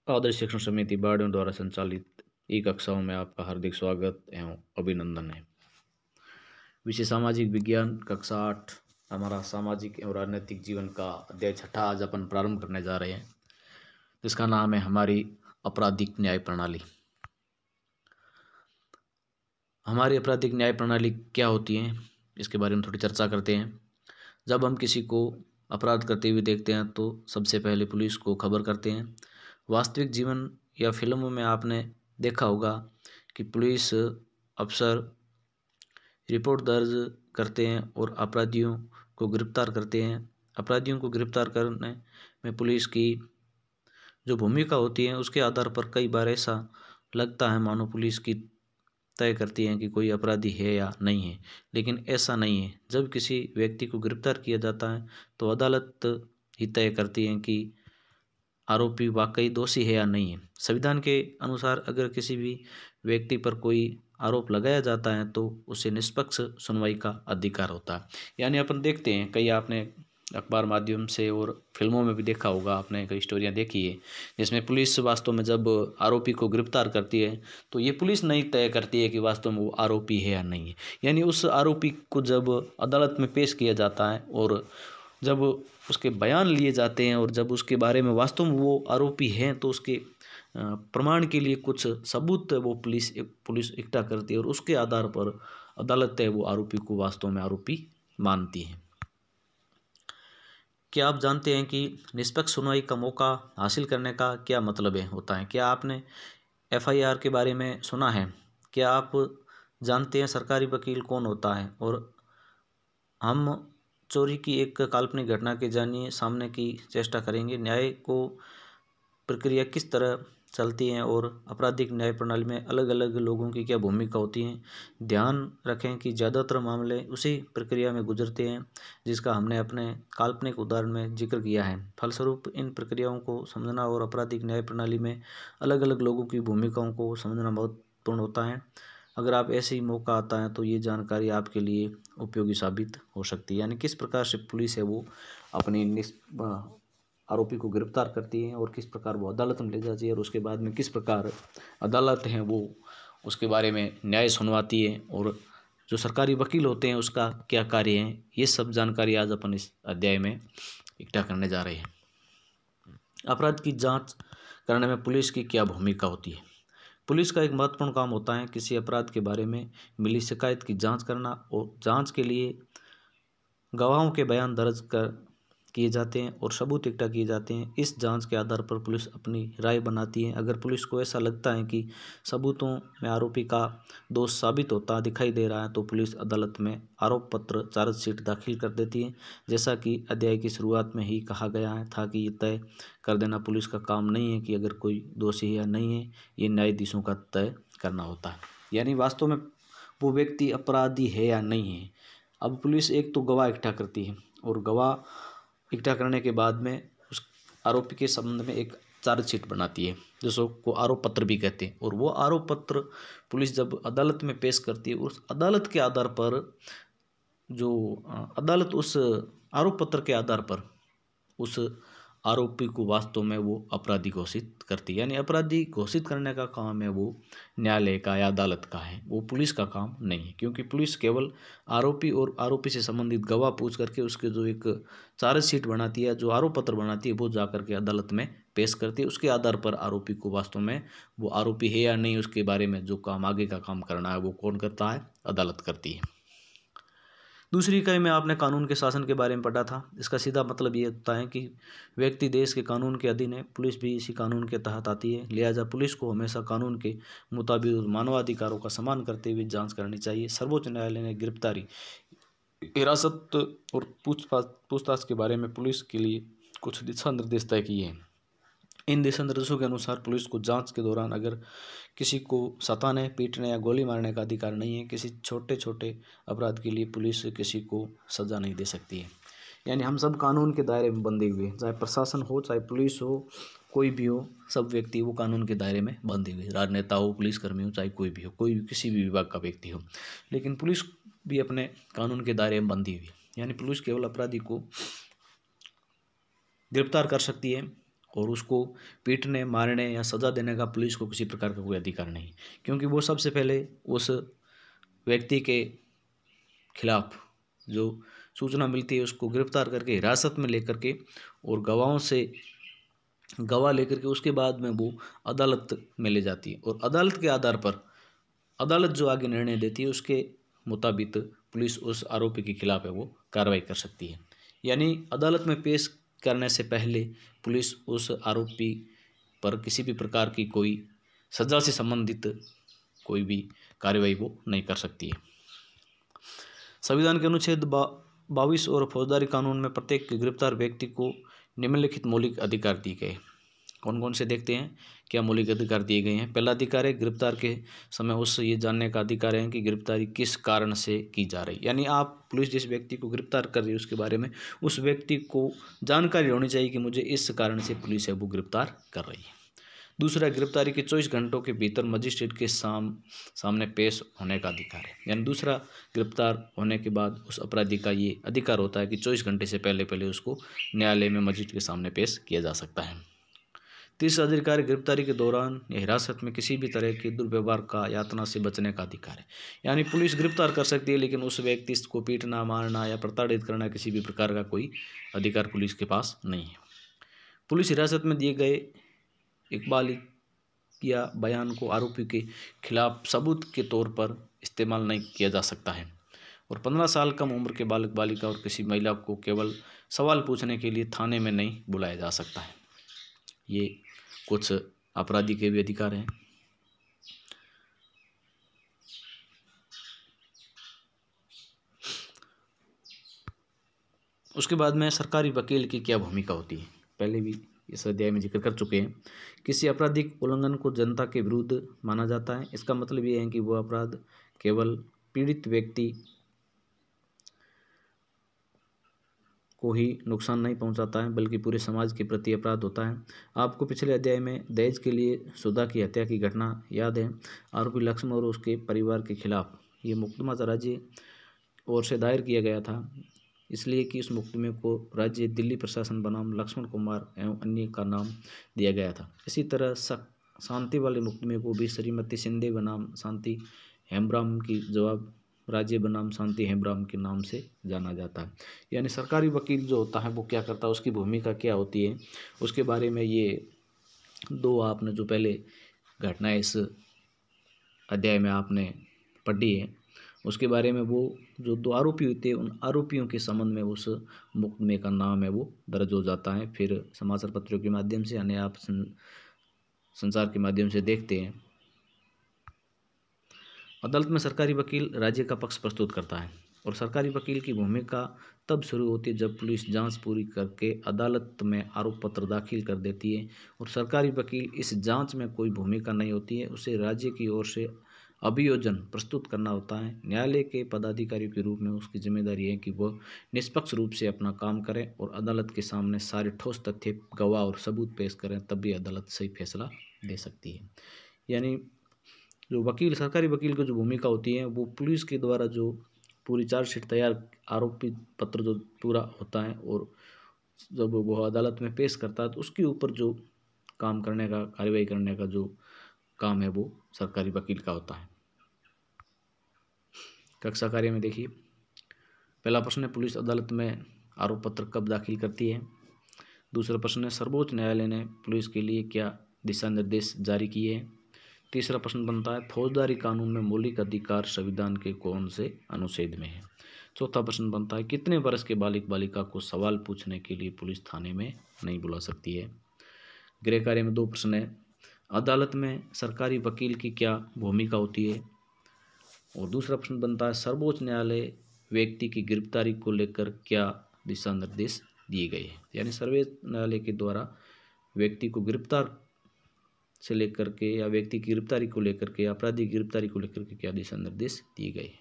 आदर्श शिक्षण समिति बाड़मेर द्वारा संचालित ई कक्षाओं में आपका हार्दिक स्वागत एवं अभिनंदन है। विषय सामाजिक विज्ञान कक्षा 8 हमारा सामाजिक एवं राजनीतिक जीवन का अध्याय 6 आज अपन प्रारंभ करने जा रहे हैं, जिसका नाम है हमारी आपराधिक न्याय प्रणाली। हमारी आपराधिक न्याय प्रणाली क्या होती है, इसके बारे में थोड़ी चर्चा करते हैं। जब हम किसी को अपराध करते हुए देखते हैं तो सबसे पहले पुलिस को खबर करते हैं। वास्तविक जीवन या फिल्मों में आपने देखा होगा कि पुलिस अफसर रिपोर्ट दर्ज करते हैं और अपराधियों को गिरफ्तार करते हैं। अपराधियों को गिरफ्तार करने में पुलिस की जो भूमिका होती है उसके आधार पर कई बार ऐसा लगता है मानो पुलिस की तय करती है कि कोई अपराधी है या नहीं है, लेकिन ऐसा नहीं है। जब किसी व्यक्ति को गिरफ्तार किया जाता है तो अदालत ही तय करती है कि आरोपी वाकई दोषी है या नहीं है। संविधान के अनुसार अगर किसी भी व्यक्ति पर कोई आरोप लगाया जाता है तो उसे निष्पक्ष सुनवाई का अधिकार होता है। यानी अपन देखते हैं, कई आपने अखबार माध्यम से और फिल्मों में भी देखा होगा, आपने कई स्टोरियां देखी है जिसमें पुलिस वास्तव में जब आरोपी को गिरफ्तार करती है तो ये पुलिस नहीं तय करती है कि वास्तव में वो आरोपी है या नहीं है। यानी उस आरोपी को जब अदालत में पेश किया जाता है और जब उसके बयान लिए जाते हैं और जब उसके बारे में वास्तव में वो आरोपी हैं तो उसके प्रमाण के लिए कुछ सबूत वो पुलिस इकट्ठा करती है और उसके आधार पर अदालत है वो आरोपी को वास्तव में आरोपी मानती है। क्या आप जानते हैं कि निष्पक्ष सुनवाई का मौका हासिल करने का क्या मतलब होता है? क्या आपने FIR के बारे में सुना है? क्या आप जानते हैं सरकारी वकील कौन होता है? और हम चोरी की एक काल्पनिक घटना के जानिए सामने की चेष्टा करेंगे। न्याय को प्रक्रिया किस तरह चलती है और आपराधिक न्याय प्रणाली में अलग अलग लोगों की क्या भूमिका होती है। ध्यान रखें कि ज़्यादातर मामले उसी प्रक्रिया में गुजरते हैं जिसका हमने अपने काल्पनिक उदाहरण में जिक्र किया है। फलस्वरूप इन प्रक्रियाओं को समझना और आपराधिक न्याय प्रणाली में अलग अलग लोगों की भूमिकाओं को समझना महत्वपूर्ण होता है। अगर आप ऐसे ही मौका आता है तो ये जानकारी आपके लिए उपयोगी साबित हो सकती है। यानी किस प्रकार से पुलिस है वो अपनी आरोपी को गिरफ्तार करती है और किस प्रकार वो अदालत में ले जाती है और उसके बाद में किस प्रकार अदालत है वो उसके बारे में न्याय सुनवाती है और जो सरकारी वकील होते हैं उसका क्या कार्य है। ये सब जानकारी आज अपन इस अध्याय में इकट्ठा करने जा रहे हैं। अपराध की जांच करने में पुलिस की क्या भूमिका होती है? पुलिस का एक महत्वपूर्ण काम होता है किसी अपराध के बारे में मिली शिकायत की जांच करना और जांच के लिए गवाहों के बयान दर्ज किए जाते हैं और सबूत इकट्ठा किए जाते हैं। इस जांच के आधार पर पुलिस अपनी राय बनाती है। अगर पुलिस को ऐसा लगता है कि सबूतों में आरोपी का दोष साबित होता दिखाई दे रहा है तो पुलिस अदालत में आरोप पत्र चार्जशीट दाखिल कर देती है। जैसा कि अध्याय की शुरुआत में ही कहा गया था कि ये तय कर देना पुलिस का काम नहीं है कि अगर कोई दोषी है या नहीं है, ये न्यायाधीशों का तय करना होता है। यानी वास्तव में वो व्यक्ति अपराधी है या नहीं है। अब पुलिस एक तो गवाह इकट्ठा करती है और गवाह इकट्ठा करने के बाद में उस आरोपी के संबंध में एक चार्जशीट बनाती है जिसको आरोप पत्र भी कहते हैं। और वो आरोप पत्र पुलिस जब अदालत में पेश करती है उस अदालत के आधार पर जो अदालत उस आरोप पत्र के आधार पर उस आरोपी को वास्तव में वो अपराधी घोषित करती है। यानी अपराधी घोषित करने का काम है वो न्यायालय का या अदालत का है, वो पुलिस का काम नहीं है। क्योंकि पुलिस केवल आरोपी और आरोपी से संबंधित गवाह पूछ करके उसके जो एक चार्जशीट बनाती है, जो आरोप पत्र बनाती है, वो जा करके अदालत में पेश करती है। उसके आधार पर आरोपी को वास्तव में वो आरोपी है या नहीं उसके बारे में जो काम आगे का काम करना है वो कौन करता है? अदालत करती है। दूसरी इकाई में आपने कानून के शासन के बारे में पढ़ा था। इसका सीधा मतलब ये होता है कि व्यक्ति देश के कानून के अधीन है, पुलिस भी इसी कानून के तहत आती है। लिहाजा पुलिस को हमेशा कानून के मुताबिक मानवाधिकारों का सम्मान करते हुए जांच करनी चाहिए। सर्वोच्च न्यायालय ने गिरफ्तारी, हिरासत और पूछताछ के बारे में पुलिस के लिए कुछ दिशा निर्देश तय किए हैं। इन दिशा निर्देशों के अनुसार पुलिस को जांच के दौरान अगर किसी को सताने, पीटने या गोली मारने का अधिकार नहीं है। किसी छोटे छोटे अपराध के लिए पुलिस किसी को सजा नहीं दे सकती है। यानी हम सब कानून के दायरे में बंधे हुए, चाहे प्रशासन हो, चाहे पुलिस हो, कोई भी हो, सब व्यक्ति वो कानून के दायरे में बंधे हुए, राजनेता हो, पुलिसकर्मी हो, चाहे कोई भी हो, कोई भी किसी भी विभाग का व्यक्ति हो, लेकिन पुलिस भी अपने कानून के दायरे में बंधी हुई। यानी पुलिस केवल अपराधी को गिरफ्तार कर सकती है और उसको पीटने, मारने या सज़ा देने का पुलिस को किसी प्रकार का कोई अधिकार नहीं, क्योंकि वो सबसे पहले उस व्यक्ति के खिलाफ जो सूचना मिलती है उसको गिरफ्तार करके हिरासत में लेकर के और गवाहों से गवाह लेकर के उसके बाद में वो अदालत में ले जाती है, और अदालत के आधार पर अदालत जो आगे निर्णय देती है उसके मुताबिक पुलिस उस आरोपी के खिलाफ है वो कार्रवाई कर सकती है। यानी अदालत में पेश करने से पहले पुलिस उस आरोपी पर किसी भी प्रकार की कोई सज़ा से संबंधित कोई भी कार्रवाई वो नहीं कर सकती है। संविधान के अनुच्छेद 22 और फौजदारी कानून में प्रत्येक गिरफ्तार व्यक्ति को निम्नलिखित मौलिक अधिकार दिए गए। कौन कौन से देखते हैं क्या मौलिक अधिकार दिए गए हैं। पहला अधिकार है गिरफ्तार के समय उस ये जानने का अधिकार है कि गिरफ्तारी किस कारण से की जा रही, यानी आप पुलिस जिस व्यक्ति को गिरफ्तार कर रही है उसके बारे में उस व्यक्ति को जानकारी होनी चाहिए कि मुझे इस कारण से पुलिस है वो गिरफ्तार कर रही है। दूसरा, गिरफ्तारी के 24 घंटों के भीतर मजिस्ट्रेट के सामने पेश होने का अधिकार है, यानी दूसरा गिरफ्तार होने के बाद उस अपराधी का ये अधिकार होता है कि 24 घंटे से पहले उसको न्यायालय में मजिस्ट्रेट के सामने पेश किया जा सकता है। तीसरा अधिकार, गिरफ्तारी के दौरान या हिरासत में किसी भी तरह के दुर्व्यवहार का यातना से बचने का अधिकार है, यानी पुलिस गिरफ्तार कर सकती है लेकिन उस व्यक्ति को पीटना, मारना या प्रताड़ित करना किसी भी प्रकार का कोई अधिकार पुलिस के पास नहीं है। पुलिस हिरासत में दिए गए इकबाल या बयान को आरोपी के खिलाफ सबूत के तौर पर इस्तेमाल नहीं किया जा सकता है। और 15 साल कम उम्र के बालक बालिका और किसी महिला को केवल सवाल पूछने के लिए थाने में नहीं बुलाया जा सकता है। ये कुछ अपराधी के भी अधिकार हैं। उसके बाद में सरकारी वकील की क्या भूमिका होती है, पहले भी इस अध्याय में जिक्र कर चुके हैं। किसी आपराधिक उल्लंघन को जनता के विरुद्ध माना जाता है। इसका मतलब ये है कि वो अपराध केवल पीड़ित व्यक्ति को ही नुकसान नहीं पहुंचाता है बल्कि पूरे समाज के प्रति अपराध होता है। आपको पिछले अध्याय में दहेज के लिए सुधा की हत्या की घटना याद है। आरोपी लक्ष्मण और उसके परिवार के खिलाफ ये मुकदमा राज्य ओर से दायर किया गया था, इसलिए कि इस मुकदमे को राज्य दिल्ली प्रशासन बनाम लक्ष्मण कुमार एवं अन्य का नाम दिया गया था। इसी तरह शांति वाले मुकदमे को भी श्रीमती शिंदे बनाम शांति हेम्ब्रम की जवाब राज्य बनाम शांति हेम्ब्रम के नाम से जाना जाता है। यानी सरकारी वकील जो होता है वो क्या करता है, उसकी भूमिका क्या होती है, उसके बारे में ये दो आपने जो पहले घटनाएं इस अध्याय में आपने पढ़ी है उसके बारे में, वो जो दो आरोपी होते हैं उन आरोपियों के संबंध में उस मुकदमे का नाम है वो दर्ज हो जाता है। फिर समाचार पत्रों के माध्यम से यानी आप संचार के माध्यम से देखते हैं। अदालत में सरकारी वकील राज्य का पक्ष प्रस्तुत करता है और सरकारी वकील की भूमिका तब शुरू होती है जब पुलिस जांच पूरी करके अदालत में आरोप पत्र दाखिल कर देती है और सरकारी वकील इस जांच में कोई भूमिका नहीं होती है, उसे राज्य की ओर से अभियोजन प्रस्तुत करना होता है। न्यायालय के पदाधिकारियों के रूप में उसकी जिम्मेदारी है कि वह निष्पक्ष रूप से अपना काम करें और अदालत के सामने सारे ठोस तथ्य, गवाह और सबूत पेश करें, तब भी अदालत सही फैसला दे सकती है। यानी जो वकील, सरकारी वकील की जो भूमिका होती है वो पुलिस के द्वारा जो पूरी चार्जशीट तैयार, आरोपी पत्र जो पूरा होता है और जब वो अदालत में पेश करता है तो उसके ऊपर जो काम करने का, कार्रवाई करने का जो काम है वो सरकारी वकील का होता है। कक्षा कार्य में देखिए, पहला प्रश्न है पुलिस अदालत में आरोप पत्र कब दाखिल करती है। दूसरा प्रश्न है सर्वोच्च न्यायालय ने पुलिस के लिए क्या दिशा निर्देश जारी किए हैं। तीसरा प्रश्न बनता है फौजदारी कानून में मौलिक अधिकार संविधान के कौन से अनुच्छेद में है। चौथा प्रश्न बनता है कितने वर्ष के बालिक बालिका को सवाल पूछने के लिए पुलिस थाने में नहीं बुला सकती है। गृह कार्य में दो प्रश्न है, अदालत में सरकारी वकील की क्या भूमिका होती है। और दूसरा प्रश्न बनता है सर्वोच्च न्यायालय व्यक्ति की गिरफ्तारी को लेकर क्या दिशा निर्देश दिए गए हैं, यानी सर्वोच्च न्यायालय के द्वारा व्यक्ति को गिरफ्तार से लेकर के या व्यक्ति की गिरफ्तारी को लेकर के, अपराधी की गिरफ्तारी को लेकर के क्या दिशा निर्देश दिए गए हैं।